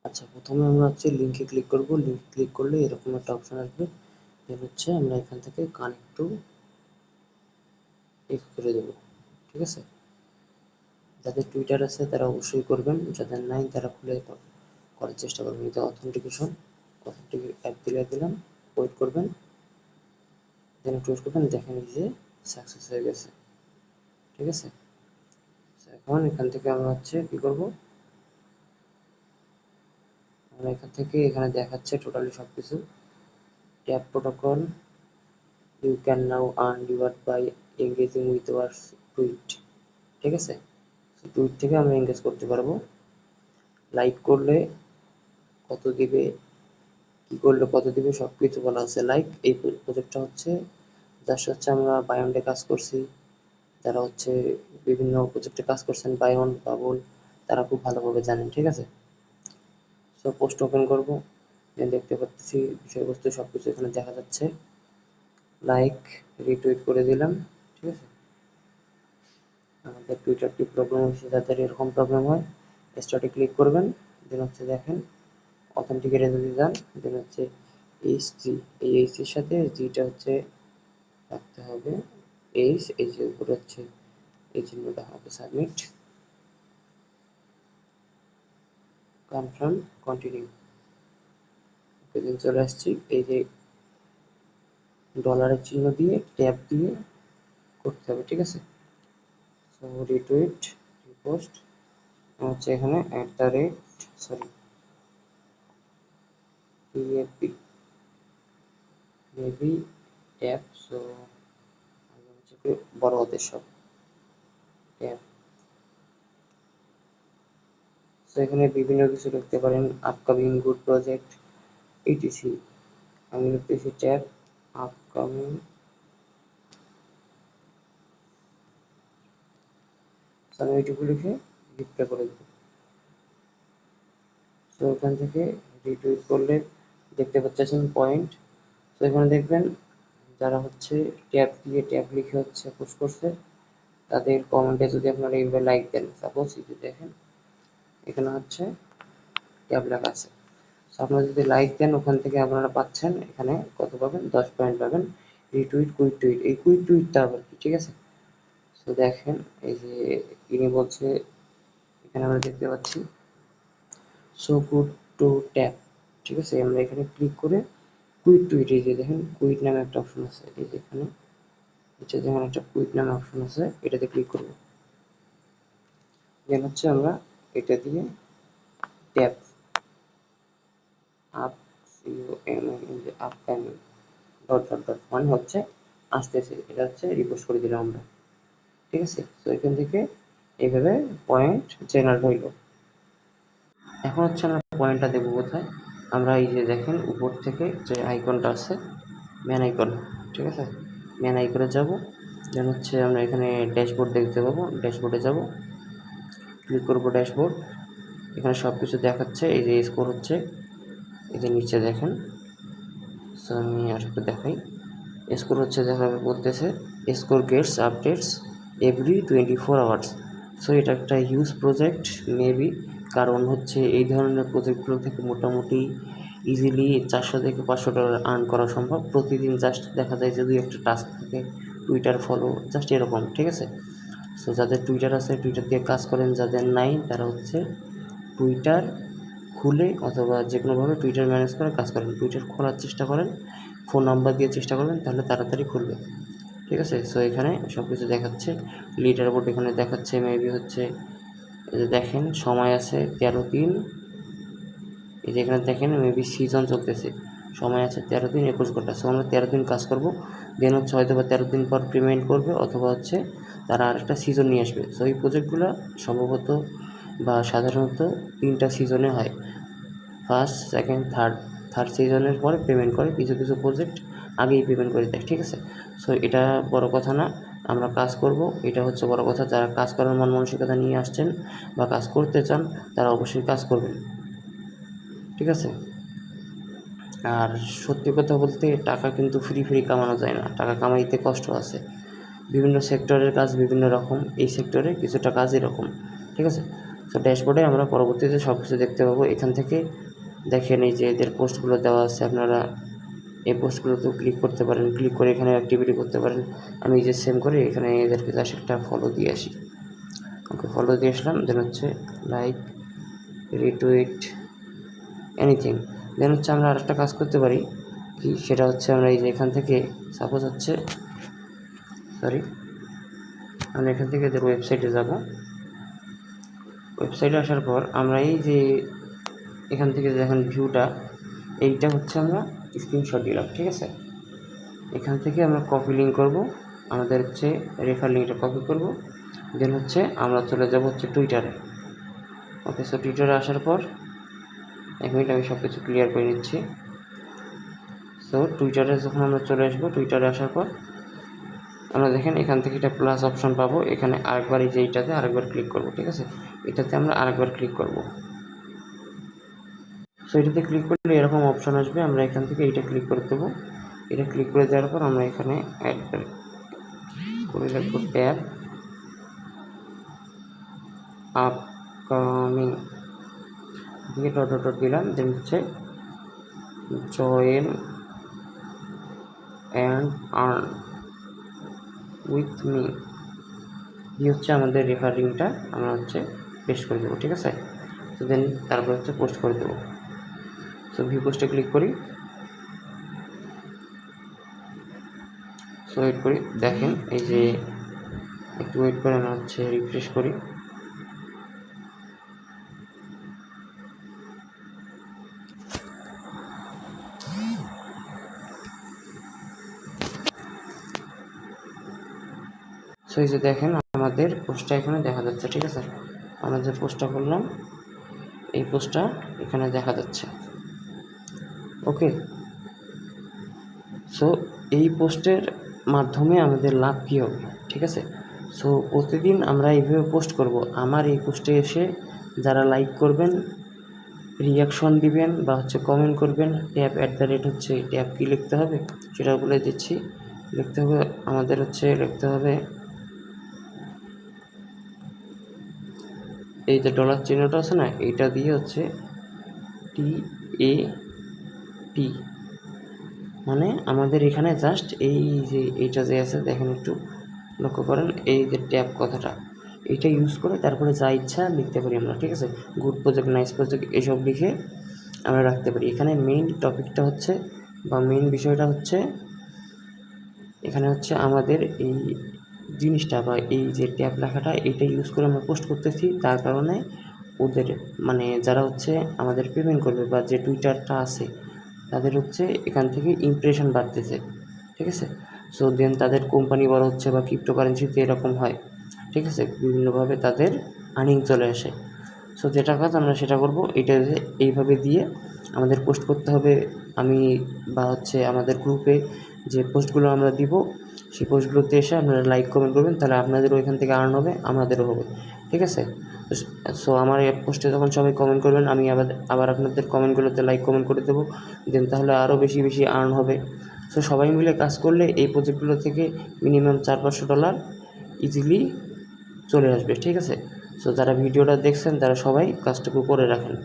আচ্ছা, প্রথমে আমরা লিঙ্কে ক্লিক করব। লিঙ্কে ক্লিক করলে এরকম একটা অপশন আসবে। দেন আমরা এখান থেকে কানেক্ট টু করে দেবো। ঠিক আছে, যাদের টুইটার আছে তারা অবশ্যই করবেন, যাদের নাই তারা খুলে করার চেষ্টা করবেন। এটা অথেন্টিক অ্যাপ দিলাম, ওয়েট করবেন, দেন একটু ওয়েট করবেন, দেখেন যে সাকসেস হয়ে গেছে। ঠিক আছে, এখন এখান থেকে আমরা কি করব, আমরা এখান থেকে এখানে দেখাচ্ছে টোটালি সব কিছু। Tap protocol, you can now earn reward by engaging with our tweet. ঠিক আছে, টুইট থেকে আমরা এঙ্গেজ করতে পারবো। লাইক করলে কত দিবে, কি করলে কত দিবে, সব কিছু বলা আছে। লাইক এই প্রজেক্টটা জাস্ট আমরা বায়ন্ডে কাজ করছি, যারা বিভিন্ন প্রজেক্টে কাজ করছেন, বায়ন, বাবল, তারা খুব ভালোভাবে জানেন। ঠিক আছে, সো পোস্ট ওপেন করব, দেন দেখতে পাচ্ছি বিষয়বস্তু সব কিছু এখানে দেখা যাচ্ছে। লাইক, রিটুইট করে দিলাম। ঠিক আছে, আমাদের টুইটারটি প্রবলেম হচ্ছে, যাদের এরকম প্রবলেম হয় স্টার্টে ক্লিক করবেন, দেন দেখেন অথেন্টিকেটে যদি যান, দেন এইচ3, এই এইচের সাথে জিটা রাখতে হবে। এই যে উপরে এই চিহ্নটা হবে, সাবমিট, কনফার্ম, কন্টিনিউ। দেন চলে আসছি, এই যে ডলারের চিহ্ন দিয়ে ট্যাব দিয়ে করতে হবে। ঠিক আছে, সো রিটুইট, রিপোস্ট, এখানে PAP মেবি ট্যাব, সো বড় হাতের সব ট্যাব। সো এখানে বিভিন্ন কিছু লিখতে পারেন, আপকামিং গুড প্রজেক্ট ইটিসি। আমি লিখতেছি ট্যাব আপকামিং, আমি এইটুকু লিখে রিপ্লাই করে দেবো। তো এখান থেকে রিটুইট করলে দেখতে পাচ্ছেন পয়েন্ট। তো এখানে দেখবেন যারা ট্যাব লিখে পোস্ট করছে, তাদের কমেন্টে যদি আপনারা এইভাবে লাইক দেন, সাপোজ যদি দেখেন এখানে ট্যাব লেখা আছে, আপনারা যদি লাইক দেন ওখান থেকে আপনারা পাচ্ছেন, এখানে কত পাবেন, 10 পয়েন্ট পাবেন। রিটুইট, কুইক টুইট, এই কুইক টুইটটা আবার কি, ঠিক আছে। তো দেখেন এই যে ইনি বলছে, এখানে আমরা দেখতে পাচ্ছি শো গুড টু ট্যাব। ঠিক আছে, আমরা এখানে ক্লিক করে কুইক টুইট, এই যে দেখেন কুইট নামে একটা অপশন আছে, এই যে এখানে যেমন একটা কুইক নামে অপশন আছে, এটাতে ক্লিক করব। দেন আমরা এটা দিয়ে tab up, upcoming dot dot dot মানে আসতেছে, এটা রিপোস্ট করে দিলাম আমরা। ঠিক আছে, তো এখান থেকে এইভাবে পয়েন্ট জেনারেট হইল। এখন আমরা পয়েন্টটা দেবো কোথায়, আমরা এই যে দেখেন উপর থেকে যে আইকনটা আছে, ম্যান আইকন। ঠিক আছে, ম্যান আইকনে যাব, দেন আমরা এখানে ড্যাশবোর্ড দেখতে পাবো, ড্যাশবোর্ডে যাব, ক্লিক করব ড্যাশবোর্ড। এখানে সব কিছু দেখাচ্ছে, এই যে স্কোর এই যে নিচে দেখেন। সো আমি আর একটু দেখাই, স্কোর দেখাবে, বলতেছে score gets updates every 24 hours. So এটা একটা হিউজ প্রজেক্ট মেবি, কারণ এই ধরনের প্রজেক্টগুলো থেকে মোটামুটি ইজিলি 400 থেকে $500 আর্ন করা সম্ভব প্রতিদিন। জাস্ট দেখা যায় যে 2-1টা টাস্ক থাকে, টুইটার ফলো, জাস্ট এরকম। ঠিক আছে, সো যাদের টুইটার আছে টুইটার দিয়ে কাজ করেন, যাদের নাই তারা টুইটার খুলে অথবা যে কোনোভাবে টুইটার ম্যানেজ করে কাজ করেন। টুইটার খোলার চেষ্টা করেন, ফোন নাম্বার দিয়ে চেষ্টা করবেন, তাহলে তাড়াতাড়ি খুলবে। ঠিক আছে, সো এখানে সব কিছু দেখাচ্ছে, লিডার বোর্ড এখানে দেখাচ্ছে, মেবি এই যে দেখেন সময় আছে 13 দিন, এই যে এখানে দেখেন মেবি সিজন চলতেছে, সময় আছে 13 দিন 21 ঘন্টা। সো আমরা 13 দিন কাজ করব, দেন হয়তো বা 13 দিন পর পেমেন্ট করবে, অথবা তারা আরেকটা সিজন নিয়ে আসবে। সো এই প্রজেক্টগুলো সম্ভবত বা সাধারণত 3টা সিজনে হয়, ফার্স্ট, সেকেন্ড, থার্ড সিজনের পরে পেমেন্ট করে। কিছু কিছু প্রজেক্ট আগেই পেমেন্ট করে দেয়। ঠিক আছে, সো এটা বড় কথা না, আমরা কাজ করব, এটা বড় কথা। যারা কাজ করার মন মানসিকতা নিয়ে আসছেন বা কাজ করতে চান, তারা অবশ্যই কাজ করবেন। ঠিক আছে, আর সত্যি কথা বলতে টাকা কিন্তু ফ্রি কামানো যায় না, টাকা কামাইতে কষ্ট আছে। বিভিন্ন সেক্টরের কাজ বিভিন্ন রকম, এই সেক্টরে কিছুটা কাজ এরকম। ঠিক আছে, তো ড্যাশবোর্ডে আমরা পরবর্তীতে সব কিছু দেখতে পাবো। এখান থেকে দেখেন এই যে এদের পোস্টগুলো দেওয়া আছে, আপনারা এই পোস্টগুলোতেও ক্লিক করতে পারেন, ক্লিক করে এখানে অ্যাক্টিভিটি করতে পারেন। আমি যে সেম করে এখানে এদেরকে জাস্ট একটা ফলো দিয়ে আসি। ওকে, ফলো দিয়ে আসলাম। দেন হচ্ছে লাইক, রিটুইট, এনিথিং। দেন হচ্ছে আমরা আরেকটা কাজ করতে পারি কি, সেটা হচ্ছে আমরা এই যে এখান থেকে সাপোজ হচ্ছে আমরা এখান থেকে এদের ওয়েবসাইটে যাব। ওয়েবসাইটে আসার পর আমরা এই যে এখান থেকে দেখেন ভিউটা, এইটা হচ্ছে আমরা স্ক্রিনশট দিলাম, ঠিক আছে। এখান থেকে আমরা কপি লিঙ্ক করব, আমাদের হচ্ছে রেফার লিঙ্কটা কপি করব। দেন হচ্ছে আমরা চলে যাব হচ্ছে টুইটারে। ওকে, সো টুইটারে আসার পর 1 মিনিট আমি সব কিছু ক্লিয়ার করে নিচ্ছি। সো টুইটারে যখন আমরা চলে আসবো, টুইটারে আসার পর আমরা দেখেন এখান থেকে একটা প্লাস অপশন পাবো। এখানে আরেকবার এই যে এইটাতে আরেকবার ক্লিক করব, ঠিক আছে। এটাতে আমরা আরেকবার ক্লিক করব। সো এটাতে ক্লিক করলে এরকম অপশন আসবে, আমরা এখান থেকে এইটা ক্লিক করে দেবো। এটা ক্লিক করে দেওয়ার পর আমরা এখানে অ্যাড করে রাখবো ট্যাব আপকামিং দিয়ে ডট দিলাম। দেন হচ্ছে join and earn with me দিয়ে হচ্ছে আমাদের রেফারিংটা আমরা হচ্ছে পেস্ট করে দেবো, ঠিক আছে। তো দেন তারপর হচ্ছে পোস্ট করে দেবো। সো ভিউ পোস্টে ক্লিক করি। সো ওয়েট করি, দেখেন এই যে একটু ওয়েট করে আমরা হচ্ছে রিফ্রেশ করি। সো এই যে দেখেন আমাদের পোস্টটা এখানে দেখা যাচ্ছে, ঠিক আছে। আমরা যে পোস্টটা করলাম এই পোস্টটা এখানে দেখা যাচ্ছে। ওকে, সো এই পোস্টের মাধ্যমে আমাদের লাভ কী হবে, ঠিক আছে। সো প্রতিদিন আমরা এইভাবে পোস্ট করব। আমার এই পোস্টে এসে যারা লাইক করবেন, রিয়াকশন দিবেন বা হচ্ছে কমেন্ট করবেন, ট্যাব হচ্ছে ট্যাব কী লিখতে হবে সেটা বলে দিচ্ছি। লিখতে হবে আমাদের হচ্ছে লিখতে হবে এই যে ডলার চিহ্নটা আছে না, এইটা দিয়ে হচ্ছে TAP, মানে আমাদের এখানে জাস্ট এই যে এইটা যে আছে দেখেন, একটু লক্ষ্য করেন এই যে ট্যাব কথাটা, এইটা ইউজ করে তারপরে যা ইচ্ছা লিখতে পারি আমরা, ঠিক আছে। গুড প্রজেক্ট, নাইস প্রজেক্ট এসব লিখে আমরা রাখতে পারি। এখানে মেইন টপিকটা হচ্ছে বা মেইন বিষয়টা হচ্ছে এখানে হচ্ছে আমাদের এই জিনিসটা বা এই যে ট্যাব লেখাটা এইটা ইউজ করে আমরা পোস্ট করতেছি, তার কারণে ওদের মানে যারা হচ্ছে আমাদের পেমেন্ট করবে বা যে টুইটারটা আছে তাদের হচ্ছে এখান থেকে ইমপ্রেশন বাড়তেছে, ঠিক আছে। সো দেন তাদের কোম্পানি বড় হচ্ছে বা ক্রিপ্টোকারেন্সিতে এরকম হয়, ঠিক আছে। বিভিন্নভাবে তাদের আর্নিং চলে আসে। সো যেটা কাজ আমরা সেটা করব, এটা এইভাবে দিয়ে আমাদের পোস্ট করতে হবে। আমি বা হচ্ছে আমাদের গ্রুপে যে পোস্টগুলো আমরা দিব সেই পোস্টগুলোতে এসে আপনারা লাইক কমেন্ট করবেন, তাহলে আপনাদেরও ওইখান থেকে আর্ন হবে, আমাদেরও হবে, ঠিক আছে। সো আমার এই পোস্টে যখন সবাই কমেন্ট করবেন আমি আবার আপনাদের কমেন্টগুলোতে লাইক কমেন্ট করে দেবো, দেন তাহলে আরও বেশি বেশি আর্ন হবে। সো সবাই মিলে কাজ করলে এই প্রজেক্টগুলো থেকে মিনিমাম $400-500 ইজিলি চলে আসবে, ঠিক আছে। সো যারা ভিডিওটা দেখছেন তারা সবাই কাজটুকু করে রাখেন।